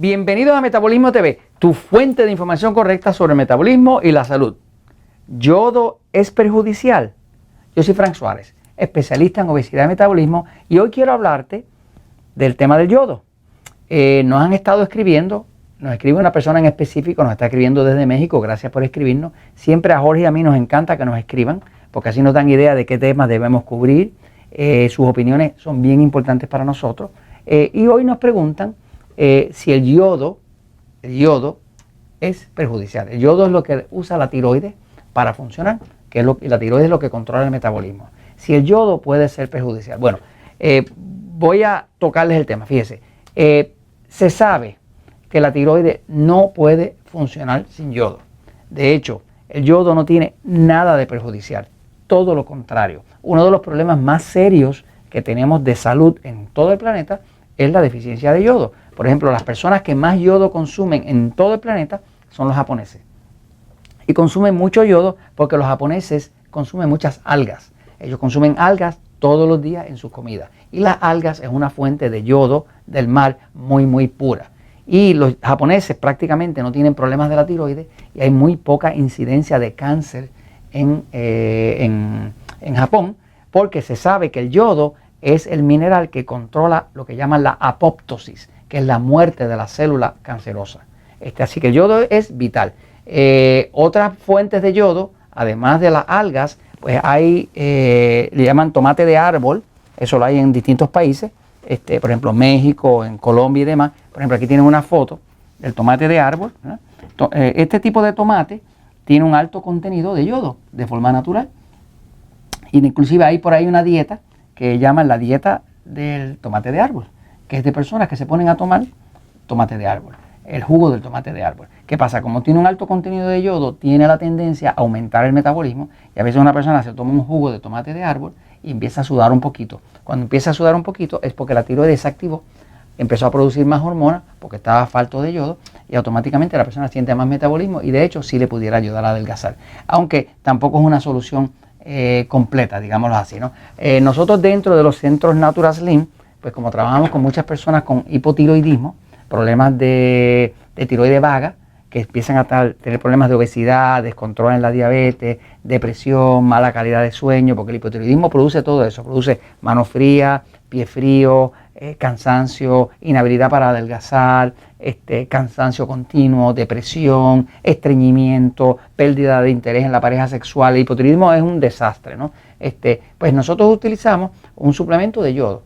Bienvenidos a Metabolismo TV, tu fuente de información correcta sobre el metabolismo y la salud. ¿Yodo es perjudicial? Yo soy Frank Suárez, especialista en obesidad y metabolismo, y hoy quiero hablarte del tema del yodo. Nos han estado escribiendo, nos escribe una persona en específico, nos está escribiendo desde México, gracias por escribirnos. Siempre a Jorge y a mí nos encanta que nos escriban, porque así nos dan idea de qué temas debemos cubrir. Sus opiniones son bien importantes para nosotros. Y hoy nos preguntan si el yodo es perjudicial. El yodo es lo que usa la tiroides para funcionar, y la tiroides es lo que controla el metabolismo. Si el yodo puede ser perjudicial. Bueno, voy a tocarles el tema. Fíjese, se sabe que la tiroides no puede funcionar sin yodo. De hecho, el yodo no tiene nada de perjudicial, todo lo contrario. Uno de los problemas más serios que tenemos de salud en todo el planeta es la deficiencia de yodo. Por ejemplo, las personas que más yodo consumen en todo el planeta son los japoneses. Y consumen mucho yodo porque los japoneses consumen muchas algas. Ellos consumen algas todos los días en sus comidas. Y las algas es una fuente de yodo del mar muy pura. Y los japoneses prácticamente no tienen problemas de la tiroides y hay muy poca incidencia de cáncer en Japón, porque se sabe que el yodo es el mineral que controla lo que llaman la apoptosis, que es la muerte de la célula cancerosa. Así que el yodo es vital. Otras fuentes de yodo, además de las algas, pues hay, le llaman tomate de árbol, eso lo hay en distintos países, por ejemplo México, en Colombia y demás. Por ejemplo, aquí tienen una foto del tomate de árbol. Este tipo de tomate tiene un alto contenido de yodo de forma natural. Y inclusive hay por ahí una dieta que llaman la dieta del tomate de árbol, que es de personas que se ponen a tomar tomate de árbol, el jugo del tomate de árbol. ¿Qué pasa? Como tiene un alto contenido de yodo, tiene la tendencia a aumentar el metabolismo, y a veces una persona se toma un jugo de tomate de árbol y empieza a sudar un poquito. Cuando empieza a sudar un poquito es porque la tiroides se activó, empezó a producir más hormonas porque estaba falto de yodo y automáticamente la persona siente más metabolismo y de hecho sí le pudiera ayudar a adelgazar. Aunque tampoco es una solución completa, digámoslo así, ¿no? Nosotros dentro de los centros Natura Slim, pues como trabajamos con muchas personas con hipotiroidismo, problemas de tiroides vaga, que empiezan a tener problemas de obesidad, descontrol en la diabetes, depresión, mala calidad de sueño, porque el hipotiroidismo produce todo eso, produce mano fría, pie frío, cansancio, inhabilidad para adelgazar, cansancio continuo, depresión, estreñimiento, pérdida de interés en la pareja sexual. El hipotiroidismo es un desastre, ¿no? Pues nosotros utilizamos un suplemento de yodo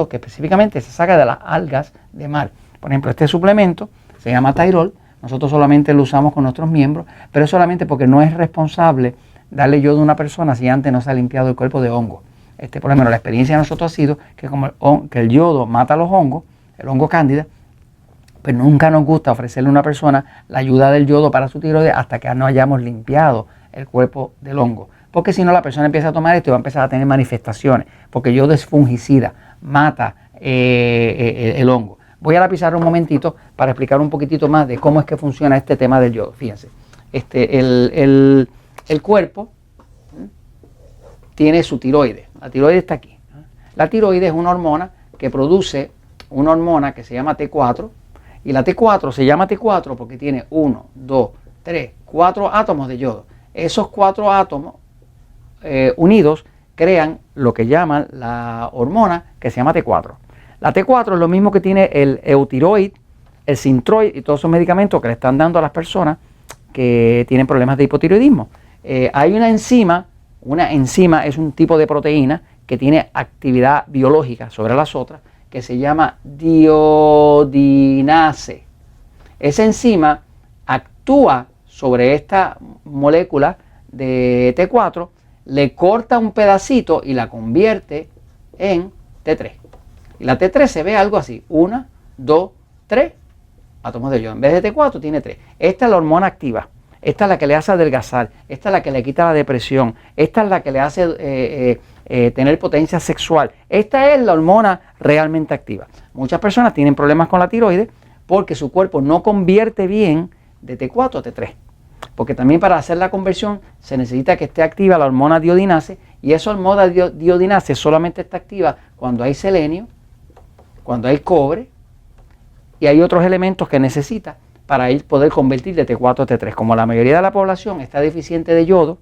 que específicamente se saca de las algas de mar. Por ejemplo, este suplemento se llama Tyrol. Nosotros solamente lo usamos con nuestros miembros, pero es solamente porque no es responsable darle yodo a una persona si antes no se ha limpiado el cuerpo de hongo. Por lo menos la experiencia de nosotros ha sido que como que el yodo mata los hongos, el hongo cándida, pues nunca nos gusta ofrecerle a una persona la ayuda del yodo para su tiroides hasta que no hayamos limpiado el cuerpo del hongo. Porque si no, la persona empieza a tomar esto y va a empezar a tener manifestaciones, porque el yodo es fungicida, mata el hongo. Voy a la pizarra un momentito para explicar un poquitito más de cómo es que funciona este tema del yodo. Fíjense, el cuerpo tiene su tiroides. La tiroides está aquí. La tiroides es una hormona que produce una hormona que se llama T4. Y la T4 se llama T4 porque tiene 1, 2, 3, 4 átomos de yodo. Esos 4 átomos unidos crean lo que llaman la hormona que se llama T4. La T4 es lo mismo que tiene el eutiroid, el sintroid y todos esos medicamentos que le están dando a las personas que tienen problemas de hipotiroidismo. Hay una enzima es un tipo de proteína que tiene actividad biológica sobre las otras que se llama diodinase. Esa enzima actúa sobre esta molécula de T4, le corta un pedacito y la convierte en T3. Y la T3 se ve algo así, 1, 2, 3 átomos de yodo. En vez de T4 tiene 3. Esta es la hormona activa. Esta es la que le hace adelgazar, esta es la que le quita la depresión, esta es la que le hace tener potencia sexual. Esta es la hormona realmente activa. Muchas personas tienen problemas con la tiroides porque su cuerpo no convierte bien de T4 a T3. Porque también para hacer la conversión se necesita que esté activa la hormona diodinase, y esa hormona diodinase solamente está activa cuando hay selenio, cuando hay cobre y hay otros elementos que necesita para poder convertir de T4 a T3. Como la mayoría de la población está deficiente de yodo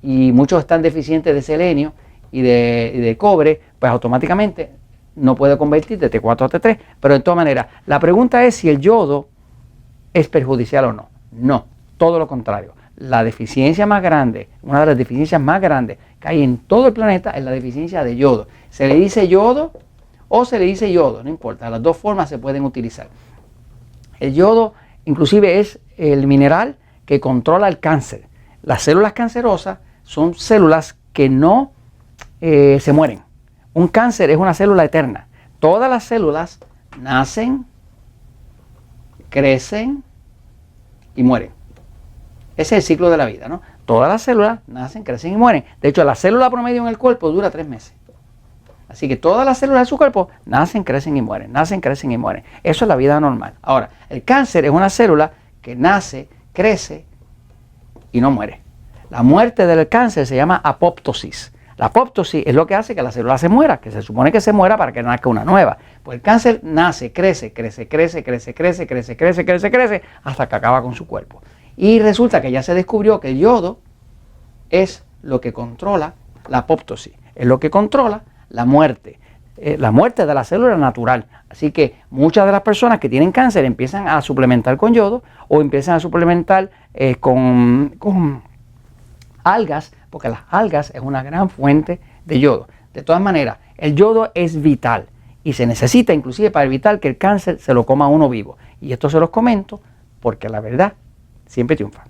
y muchos están deficientes de selenio y de cobre, pues automáticamente no puede convertir de T4 a T3. Pero de todas maneras, la pregunta es si el yodo es perjudicial o no. No, todo lo contrario. La deficiencia más grande, una de las deficiencias más grandes que hay en todo el planeta es la deficiencia de yodo. Se le dice yodo o se le dice yodo, no importa, las dos formas se pueden utilizar. El yodo inclusive es el mineral que controla el cáncer. Las células cancerosas son células que no se mueren. Un cáncer es una célula eterna. Todas las células nacen, crecen y mueren. Ese es el ciclo de la vida, ¿no? Todas las células nacen, crecen y mueren. De hecho, la célula promedio en el cuerpo dura 3 meses. Así que todas las células de su cuerpo nacen, crecen y mueren, nacen, crecen y mueren. Eso es la vida normal. Ahora, el cáncer es una célula que nace, crece y no muere. La muerte del cáncer se llama apoptosis. La apoptosis es lo que hace que la célula se muera, que se supone que se muera para que nazca una nueva. Pues el cáncer nace, crece, hasta que acaba con su cuerpo. Y resulta que ya se descubrió que el yodo es lo que controla la apoptosis, es lo que controla la muerte de la célula natural. Así que muchas de las personas que tienen cáncer empiezan a suplementar con yodo o empiezan a suplementar con algas, porque las algas es una gran fuente de yodo. De todas maneras, el yodo es vital y se necesita inclusive para evitar que el cáncer se lo coma a uno vivo. Y esto se los comento porque la verdad siempre triunfa.